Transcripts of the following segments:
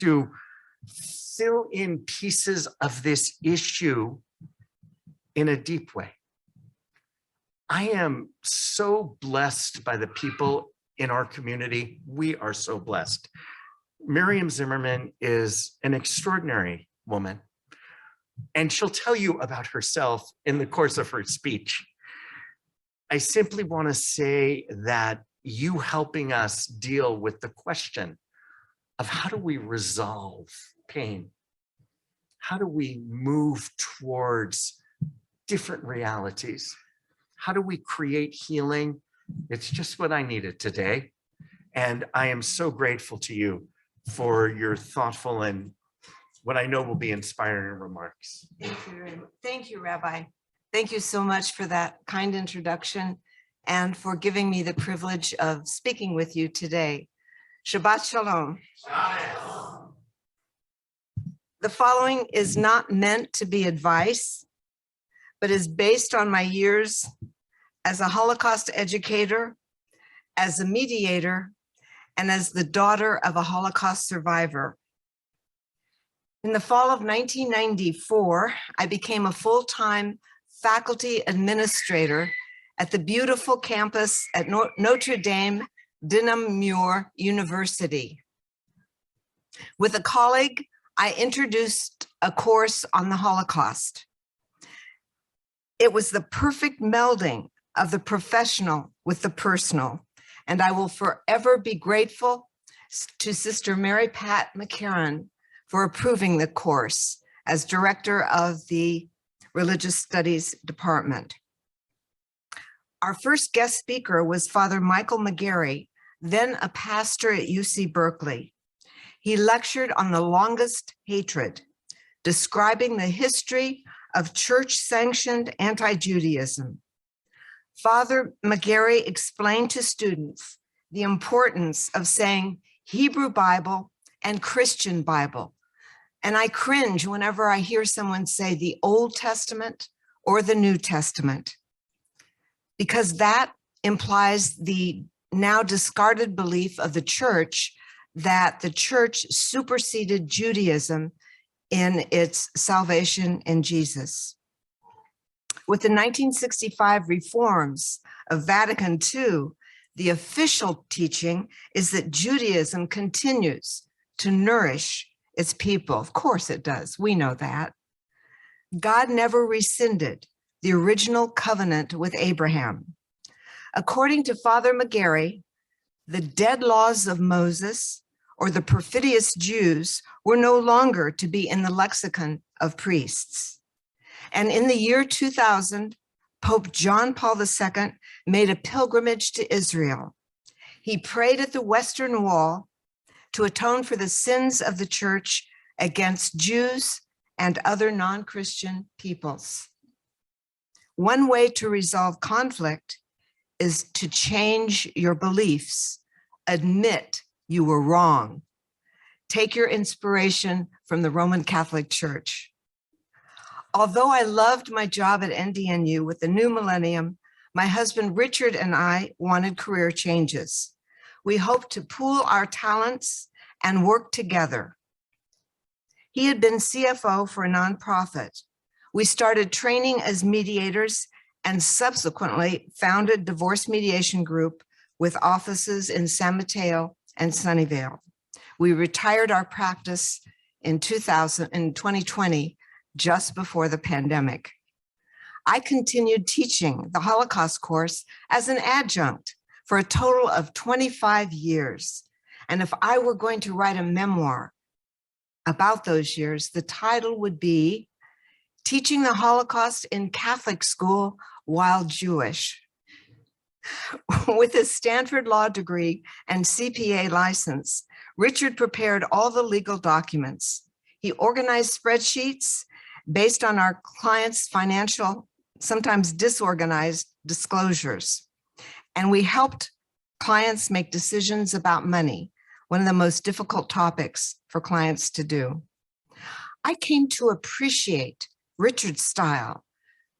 to fill in pieces of this issue in a deep way. I am so blessed by the people in our community. We are so blessed. Miriam Zimmerman is an extraordinary woman, and she'll tell you about herself in the course of her speech. I simply want to say that you helping us deal with the question of how do we resolve pain? How do we move towards different realities? How do we create healing? It's just what I needed today. And I am so grateful to you for your thoughtful and what I know will be inspiring remarks. Thank you, Rabbi. Thank you so much for that kind introduction and for giving me the privilege of speaking with you today. Shabbat Shalom. Shalom. The following is not meant to be advice, but is based on my years as a Holocaust educator, as a mediator, and as the daughter of a Holocaust survivor. In the fall of 1994, I became a full-time faculty administrator at the beautiful campus at Notre Dame de Namur University. With a colleague, I introduced a course on the Holocaust. It was the perfect melding of the professional with the personal, and I will forever be grateful to Sister Mary Pat McCarran for approving the course as director of the Religious Studies Department. Our first guest speaker was Father Michael McGarry, then a pastor at UC Berkeley. He lectured on the longest hatred, describing the history of church-sanctioned anti-Judaism. Father McGarry explained to students the importance of saying Hebrew Bible and Christian Bible. And I cringe whenever I hear someone say the Old Testament or the New Testament, because that implies the now discarded belief of the church that the church superseded Judaism in its salvation in Jesus. With the 1965 reforms of Vatican II, the official teaching is that Judaism continues to nourish its people. Of course it does, we know that. God never rescinded the original covenant with Abraham. According to Father McGarry, the dead laws of Moses or the perfidious Jews were no longer to be in the lexicon of priests. And in the year 2000, Pope John Paul II made a pilgrimage to Israel. He prayed at the Western Wall to atone for the sins of the church against Jews and other non-Christian peoples. One way to resolve conflict is to change your beliefs. Admit you were wrong. Take your inspiration from the Roman Catholic Church. Although I loved my job at NDNU with the new millennium, my husband Richard and I wanted career changes. We hoped to pool our talents and work together. He had been CFO for a nonprofit. We started training as mediators and subsequently founded Divorce Mediation Group with offices in San Mateo and Sunnyvale. We retired our practice in 2020, just before the pandemic. I continued teaching the Holocaust course as an adjunct for a total of 25 years. And if I were going to write a memoir about those years, the title would be Teaching the Holocaust in Catholic School While Jewish. With his Stanford Law degree and CPA license, Richard prepared all the legal documents. He organized spreadsheets based on our clients' financial, sometimes disorganized disclosures. And we helped clients make decisions about money, one of the most difficult topics for clients to do. I came to appreciate Richard's style,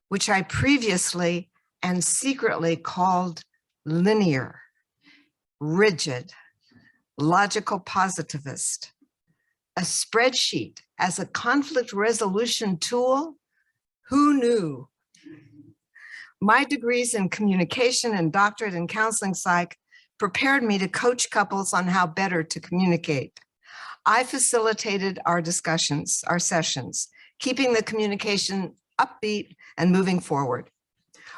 which I previously and secretly called linear, rigid, logical positivist. A spreadsheet as a conflict resolution tool? Who knew? My degrees in communication and doctorate in counseling psych prepared me to coach couples on how better to communicate. I facilitated our discussions, our sessions, keeping the communication upbeat and moving forward.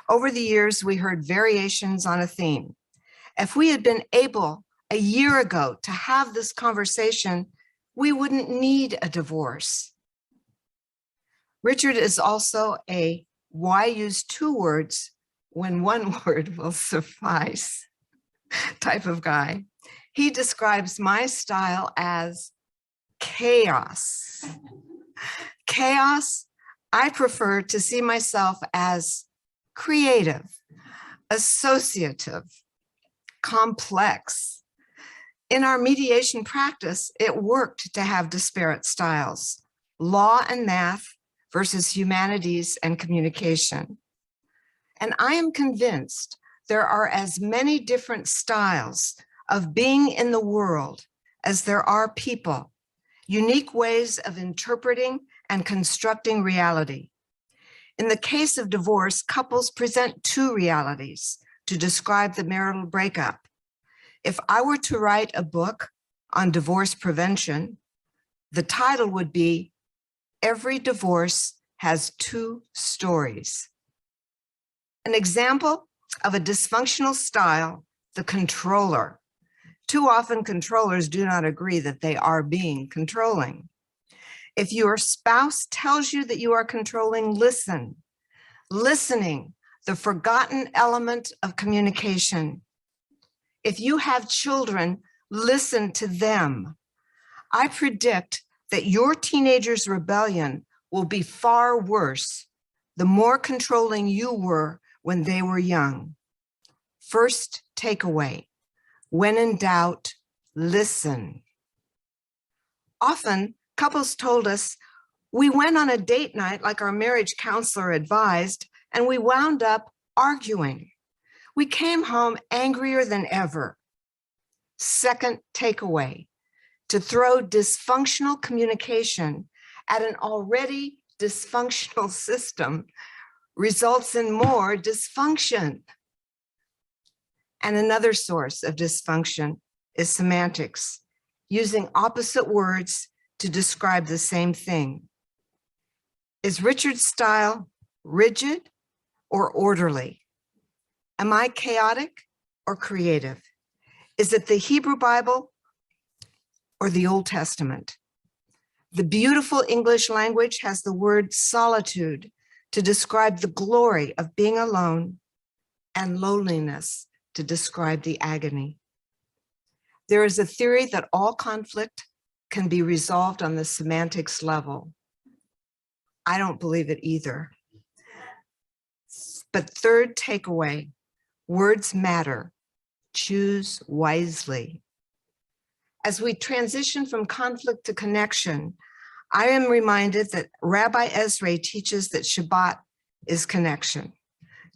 Over the years, we heard variations on a theme. If we had been able a year ago to have this conversation, we wouldn't need a divorce. Richard is also a why use two words when one word will suffice type of guy. He describes my style as chaos. Chaos, I prefer to see myself as creative, associative, complex. In our mediation practice, it worked to have disparate styles, law and math versus humanities and communication. And I am convinced there are as many different styles of being in the world as there are people, unique ways of interpreting and constructing reality. In the case of divorce, couples present two realities to describe the marital breakup. If I were to write a book on divorce prevention, the title would be Every Divorce Has Two Stories. An example of a dysfunctional style, the controller. Too often controllers do not agree that they are being controlling. If your spouse tells you that you are controlling, listen. Listening, the forgotten element of communication. If you have children, listen to them. I predict that your teenager's rebellion will be far worse the more controlling you were when they were young. First takeaway, when in doubt, listen. Often, couples told us, we went on a date night like our marriage counselor advised, and we wound up arguing. We came home angrier than ever. Second takeaway, to throw dysfunctional communication at an already dysfunctional system results in more dysfunction. And another source of dysfunction is semantics, using opposite words to describe the same thing. Is Richard's style rigid or orderly? Am I chaotic or creative? Is it the Hebrew Bible or the Old Testament? The beautiful English language has the word solitude to describe the glory of being alone, and loneliness to describe the agony. There is a theory that all conflict can be resolved on the semantics level. I don't believe it either. But third takeaway, words matter. Choose wisely. As we transition from conflict to connection, I am reminded that Rabbi Ezra teaches that Shabbat is connection.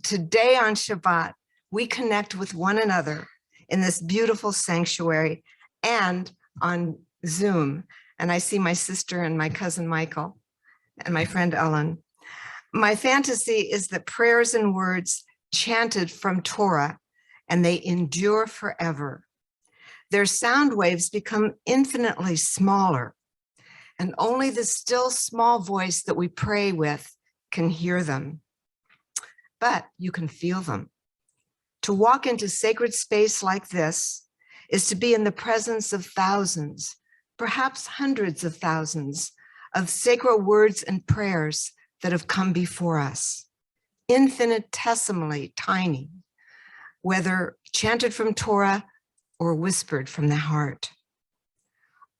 Today on Shabbat, we connect with one another in this beautiful sanctuary and on Zoom. And I see my sister and my cousin Michael and my friend Ellen. My fantasy is that prayers and words chanted from Torah, and they endure forever. Their sound waves become infinitely smaller, and only the still small voice that we pray with can hear them. But you can feel them. To walk into sacred space like this is to be in the presence of thousands, perhaps hundreds of thousands, of sacred words and prayers that have come before us, infinitesimally tiny, whether chanted from Torah or whispered from the heart.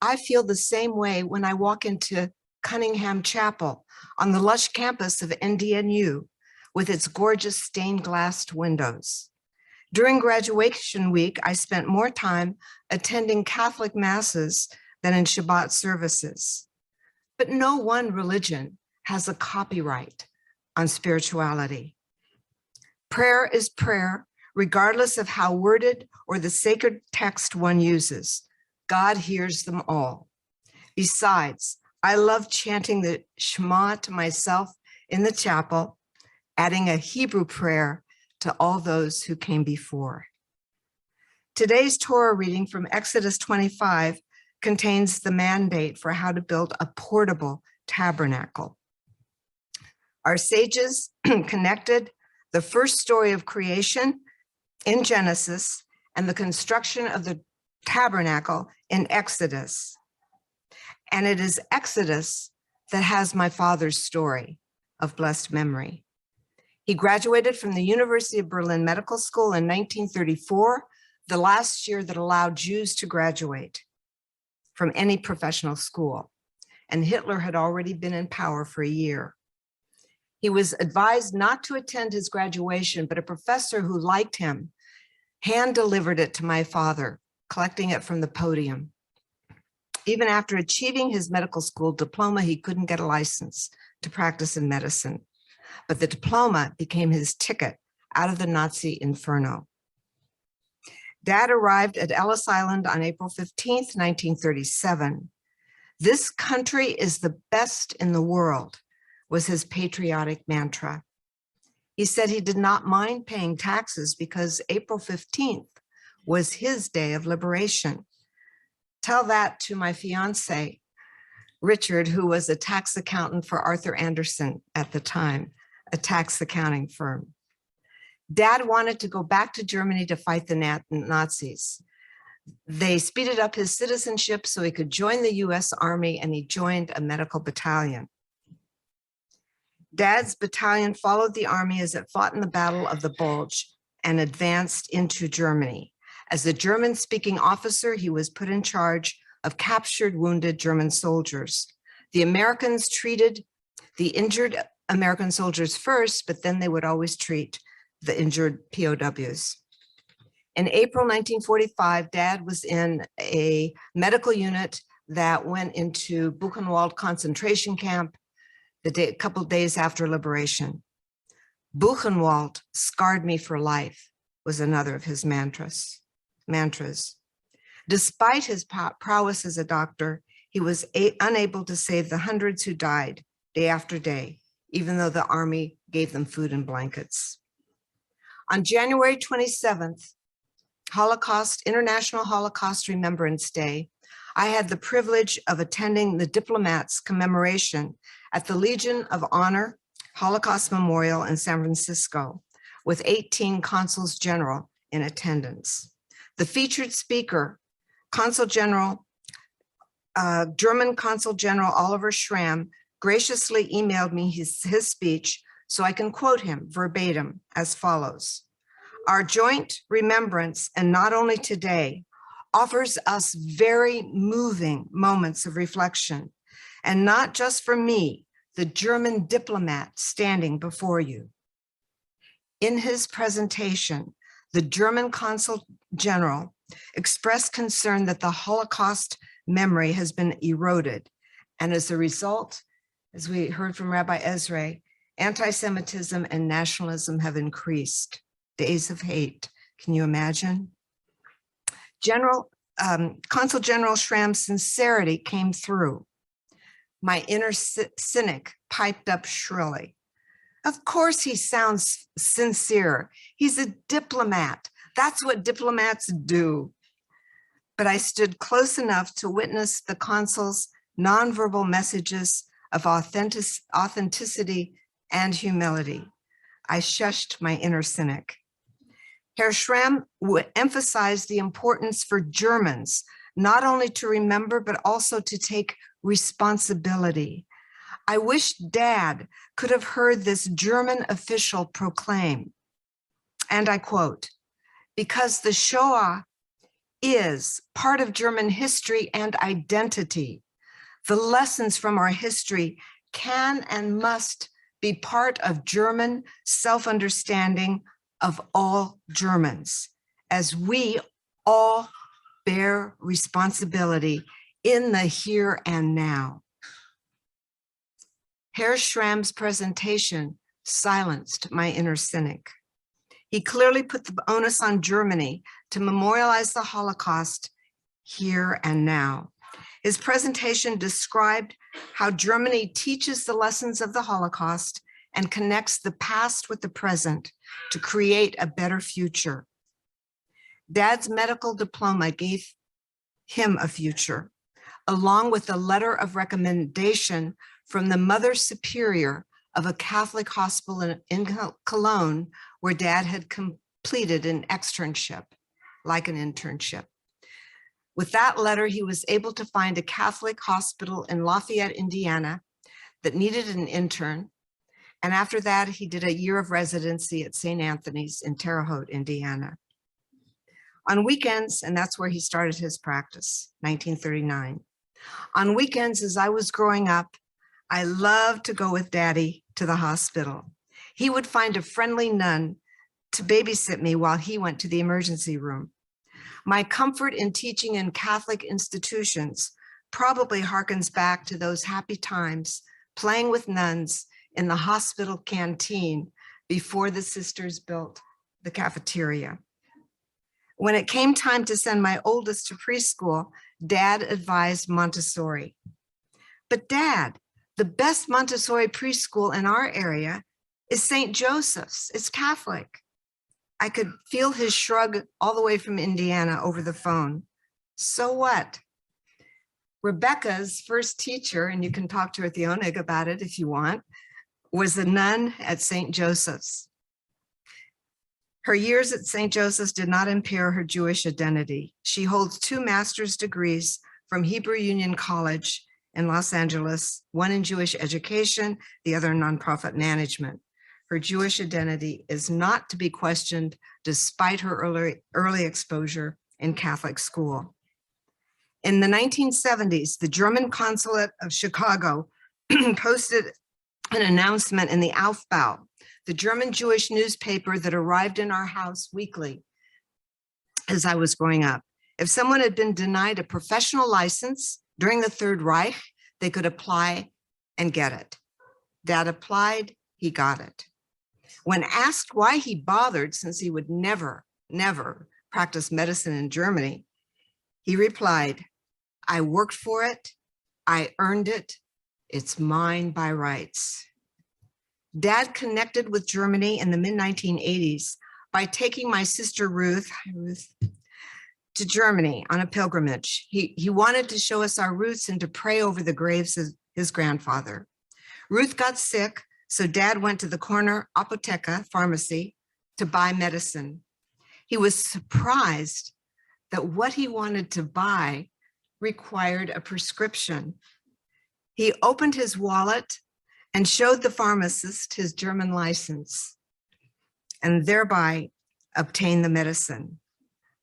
I feel the same way when I walk into Cunningham Chapel on the lush campus of NDNU with its gorgeous stained glass windows. During graduation week, I spent more time attending Catholic masses than in Shabbat services. But no one religion has a copyright on spirituality. Prayer is prayer, regardless of how worded or the sacred text one uses. God hears them all. Besides, I love chanting the Shema to myself in the chapel, adding a Hebrew prayer to all those who came before. Today's Torah reading from Exodus 25 contains the mandate for how to build a portable tabernacle. Our sages connected the first story of creation in Genesis and the construction of the tabernacle in Exodus. And it is Exodus that has my father's story of blessed memory. He graduated from the University of Berlin Medical School in 1934, the last year that allowed Jews to graduate from any professional school. And Hitler had already been in power for a year. He was advised not to attend his graduation, but a professor who liked him hand-delivered it to my father, collecting it from the podium. Even after achieving his medical school diploma, he couldn't get a license to practice in medicine. But the diploma became his ticket out of the Nazi inferno. Dad arrived at Ellis Island on April 15th, 1937. "This country is the best in the world," was his patriotic mantra. He said he did not mind paying taxes because April 15th was his day of liberation. Tell that to my fiance, Richard, who was a tax accountant for Arthur Anderson at the time, a tax accounting firm. Dad wanted to go back to Germany to fight the Nazis. They speeded up his citizenship so he could join the US Army, and he joined a medical battalion. Dad's battalion followed the army as it fought in the Battle of the Bulge and advanced into Germany. As a German-speaking officer, he was put in charge of captured, wounded German soldiers. The Americans treated the injured American soldiers first, but then they would always treat the injured POWs. In April 1945, Dad was in a medical unit that went into Buchenwald concentration camp a couple of days after liberation. Buchenwald scarred me for life was another of his mantras. Despite his prowess as a doctor, he was unable to save the hundreds who died day after day, even though the army gave them food and blankets. On January 27th, International Holocaust Remembrance Day, I had the privilege of attending the diplomats' commemoration at the Legion of Honor Holocaust Memorial in San Francisco, with 18 consuls general in attendance. The featured speaker, German Consul General Oliver Schramm, graciously emailed me his speech so I can quote him verbatim as follows. "Our joint remembrance, and not only today, offers us very moving moments of reflection, and not just for me, the German diplomat standing before you." In his presentation, the German Consul General expressed concern that the Holocaust memory has been eroded, and as a result, as we heard from Rabbi Ezra, anti-Semitism and nationalism have increased. Days of hate. Can you imagine? Consul General Schramm's sincerity came through. My inner cynic piped up shrilly. Of course he sounds sincere. He's a diplomat. That's what diplomats do. But I stood close enough to witness the consul's nonverbal messages of authenticity and humility. I shushed my inner cynic. Herr Schramm emphasized the importance for Germans, not only to remember, but also to take responsibility. I wish Dad could have heard this German official proclaim, and I quote, "Because the Shoah is part of German history and identity, the lessons from our history can and must be part of German self-understanding of all Germans, as we all bear responsibility in the here and now." Herr Schramm's presentation silenced my inner cynic. He clearly put the onus on Germany to memorialize the Holocaust here and now. His presentation described how Germany teaches the lessons of the Holocaust and connects the past with the present to create a better future. Dad's medical diploma gave him a future, along with a letter of recommendation from the Mother Superior of a Catholic hospital in Cologne, where Dad had completed an externship, like an internship. With that letter, he was able to find a Catholic hospital in Lafayette, Indiana, that needed an intern. And after that, he did a year of residency at St. Anthony's in Terre Haute, Indiana. On weekends, and that's where he started his practice, 1939. On weekends, as I was growing up, I loved to go with Daddy to the hospital. He would find a friendly nun to babysit me while he went to the emergency room. My comfort in teaching in Catholic institutions probably harkens back to those happy times playing with nuns in the hospital canteen before the sisters built the cafeteria. When it came time to send my oldest to preschool, Dad advised Montessori. But Dad, the best Montessori preschool in our area is St. Joseph's. It's Catholic. I could feel his shrug all the way from Indiana over the phone. So what? Rebecca's first teacher, and you can talk to her at the Onig about it if you want, was a nun at St. Joseph's. Her years at St. Joseph's did not impair her Jewish identity. She holds 2 master's degrees from Hebrew Union College in Los Angeles, one in Jewish education, the other in nonprofit management. Her Jewish identity is not to be questioned despite her early exposure in Catholic school. In the 1970s, the German consulate of Chicago posted an announcement in the Aufbau, the German Jewish newspaper that arrived in our house weekly as I was growing up. If someone had been denied a professional license during the Third Reich, they could apply and get it. Dad applied, he got it. When asked why he bothered, since he would never practice medicine in Germany, he replied, I worked for it, I earned it, it's mine by rights. Dad connected with Germany in the mid-1980s by taking my sister Ruth to Germany on a pilgrimage. He wanted to show us our roots and to pray over the graves of his grandfather. Ruth got sick, so Dad went to the corner apotheca pharmacy to buy medicine. He was surprised that what he wanted to buy required a prescription. He opened his wallet and showed the pharmacist his German license and thereby obtained the medicine.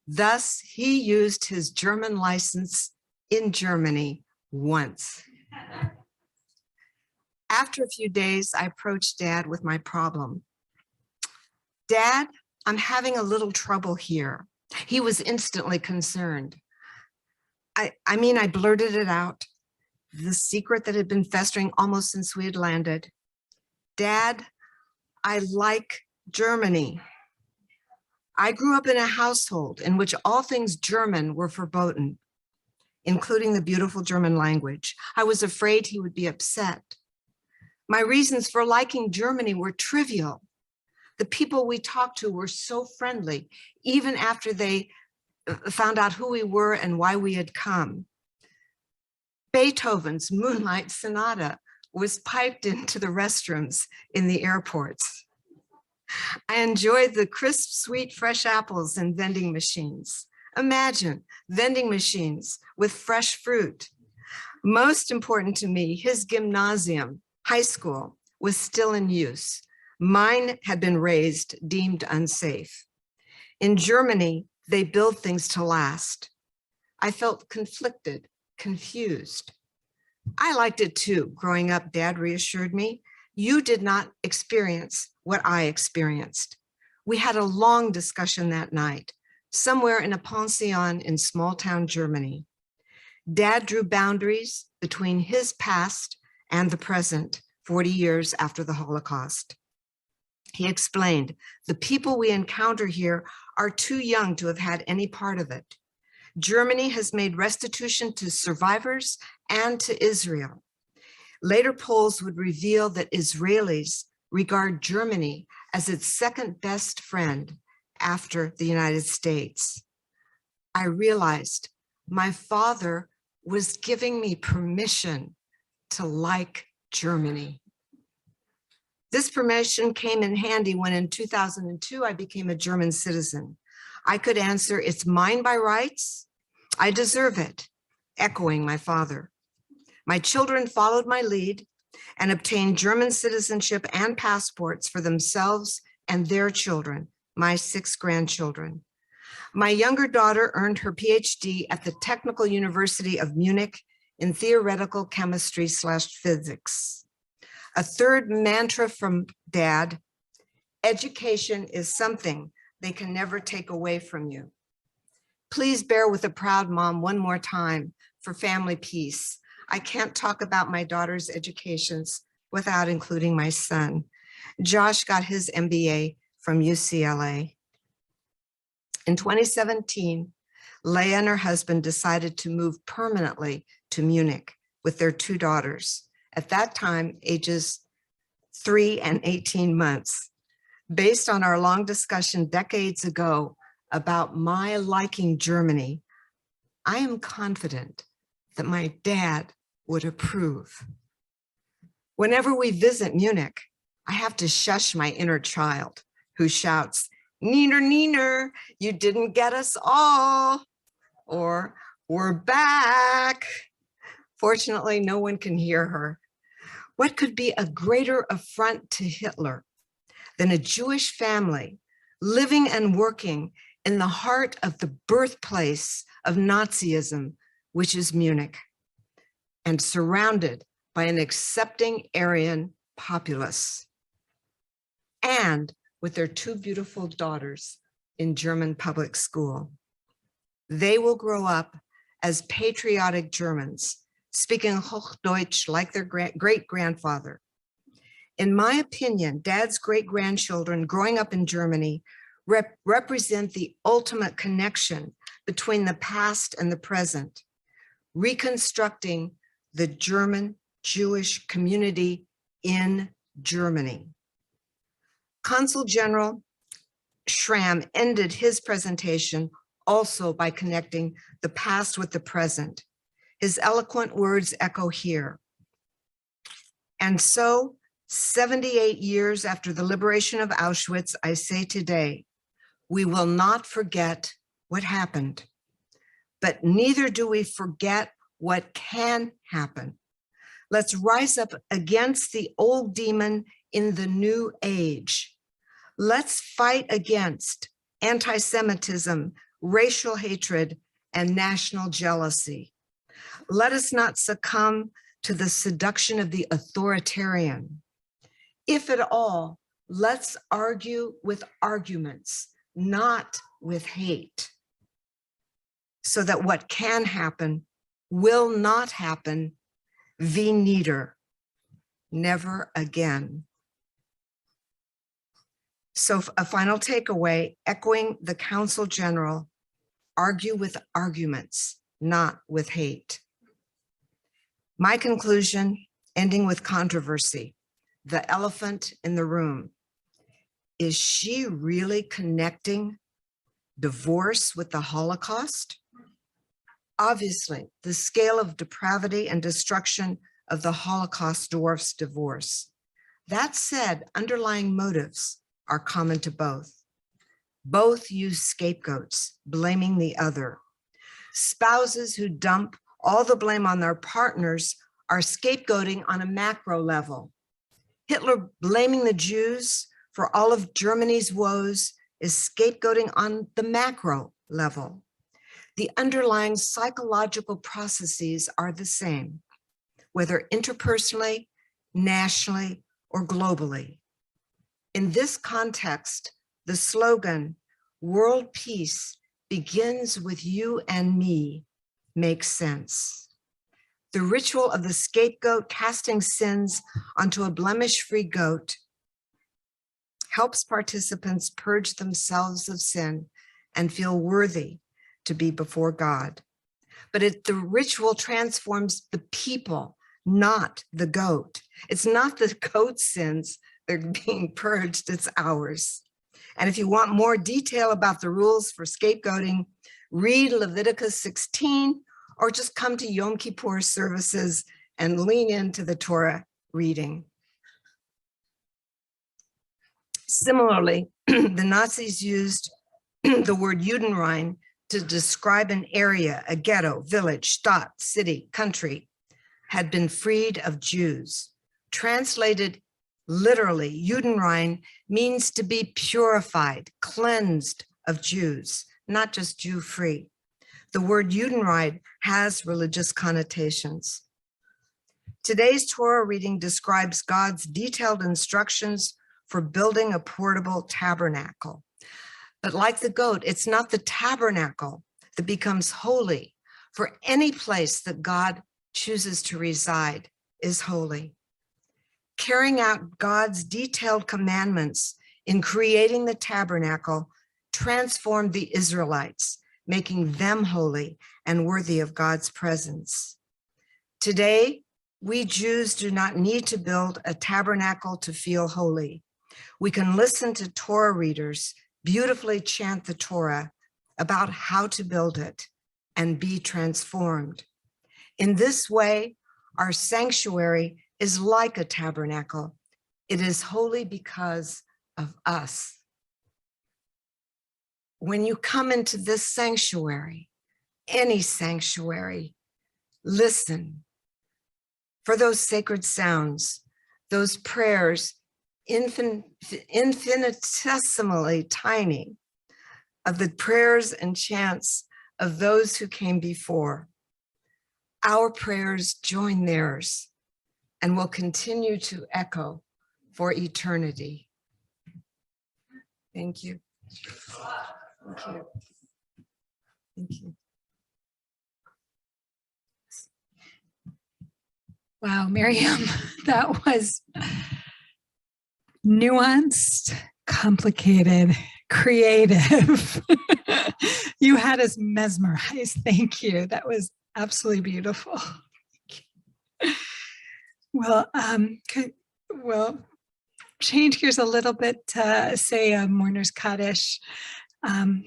Thus, he used his German license in Germany once. After a few days, I approached Dad with my problem. Dad, I'm having a little trouble here. He was instantly concerned. I mean, I blurted it out, the secret that had been festering almost since we had landed. Dad, I like Germany. I grew up in a household in which all things German were verboten, including the beautiful German language. I was afraid he would be upset. My reasons for liking Germany were trivial. The people we talked to were so friendly, even after they found out who we were and why we had come. Beethoven's Moonlight Sonata was piped into the restrooms in the airports. I enjoyed the crisp, sweet, fresh apples in vending machines. Imagine vending machines with fresh fruit. Most important to me, his gymnasium, high school, was still in use. Mine had been razed, deemed unsafe. In Germany, they build things to last. I felt conflicted, confused. I liked it too. Growing up, Dad reassured me, you did not experience what I experienced. We had a long discussion that night, somewhere in a pension in small town Germany. Dad drew boundaries between his past and the present, 40 years after the Holocaust. He explained, the people we encounter here are too young to have had any part of it. Germany has made restitution to survivors and to Israel. Later polls would reveal that Israelis regard Germany as its second best friend after the United States. I realized my father was giving me permission to like Germany. This permission came in handy when in 2002, I became a German citizen. I could answer, "It's mine by rights. I deserve it," echoing my father. My children followed my lead and obtained German citizenship and passports for themselves and their children, my 6 grandchildren. My younger daughter earned her PhD at the Technical University of Munich in theoretical chemistry/physics. A third mantra from Dad: education is something they can never take away from you. Please bear with a proud mom one more time for family peace. I can't talk about my daughter's educations without including my son. Josh got his MBA from UCLA. In 2017, Leah and her husband decided to move permanently to Munich with their 2 daughters, at that time ages 3 and 18 months. Based on our long discussion decades ago about my liking Germany, I am confident that my dad would approve. Whenever we visit Munich, I have to shush my inner child who shouts, "Neener, neener, you didn't get us all," or "we're back." Fortunately, no one can hear her. What could be a greater affront to Hitler than a Jewish family living and working in the heart of the birthplace of Nazism, which is Munich, and surrounded by an accepting Aryan populace, and with their 2 beautiful daughters in German public school? They will grow up as patriotic Germans, speaking Hochdeutsch like their great-grandfather. In my opinion, Dad's great-grandchildren growing up in Germany represent the ultimate connection between the past and the present, reconstructing the German Jewish community in Germany. Consul General Schramm ended his presentation also by connecting the past with the present. His eloquent words echo here. And so, 78 years after the liberation of Auschwitz, I say today, we will not forget what happened, but neither do we forget what can happen. Let's rise up against the old demon in the new age. Let's fight against anti-Semitism, racial hatred, and national jealousy. Let us not succumb to the seduction of the authoritarian. If at all, let's argue with arguments, not with hate, so that what can happen will not happen. Wie nieder, never again. So a final takeaway, echoing the Consul General, argue with arguments, not with hate. My conclusion, ending with controversy, the elephant in the room. Is she really connecting divorce with the Holocaust? Obviously, the scale of depravity and destruction of the Holocaust dwarfs divorce. That said, underlying motives are common to both. Both use scapegoats, blaming the other. Spouses who dump all the blame on their partners are scapegoating on a macro level. Hitler blaming the Jews for all of Germany's woes is scapegoating on the macro level. The underlying psychological processes are the same, whether interpersonally, nationally, or globally. In this context, the slogan, "World Peace begins with you and me," makes sense. The ritual of the scapegoat casting sins onto a blemish-free goat helps participants purge themselves of sin and feel worthy to be before God. But the ritual transforms the people, not the goat. It's not the goat's sins that are being purged, it's ours. And if you want more detail about the rules for scapegoating, read Leviticus 16, or just come to Yom Kippur services and lean into the Torah reading. Similarly, the Nazis used the word Judenrein to describe an area, a ghetto, village, Stadt, city, country, had been freed of Jews. Translated literally, Judenrein means to be purified, cleansed of Jews, not just Jew-free. The word Judenrein has religious connotations. Today's Torah reading describes God's detailed instructions for building a portable tabernacle. But like the goat, it's not the tabernacle that becomes holy, for any place that God chooses to reside is holy. Carrying out God's detailed commandments in creating the tabernacle transformed the Israelites, making them holy and worthy of God's presence. Today, we Jews do not need to build a tabernacle to feel holy. We can listen to Torah readers beautifully chant the Torah about how to build it and be transformed. In this way, our sanctuary is like a tabernacle. It is holy because of us. When you come into this sanctuary, any sanctuary, listen for those sacred sounds, those prayers, infinitesimally tiny, of the prayers and chants of those who came before. Our prayers join theirs and will continue to echo for eternity. Thank you. Thank you. Thank you. Wow, Miriam, that was nuanced, complicated, creative. You had us mesmerized. Thank you. That was absolutely beautiful. Well, we'll change gears a little bit to say a mourner's Kaddish. In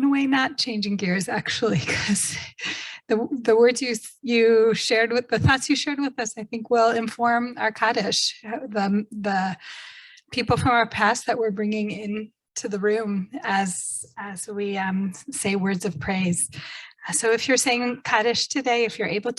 a way, not changing gears actually, because the words you shared with, the thoughts you shared with us, I think will inform our Kaddish, the people from our past that we're bringing into the room as we say words of praise. So if you're saying Kaddish today, if you're able to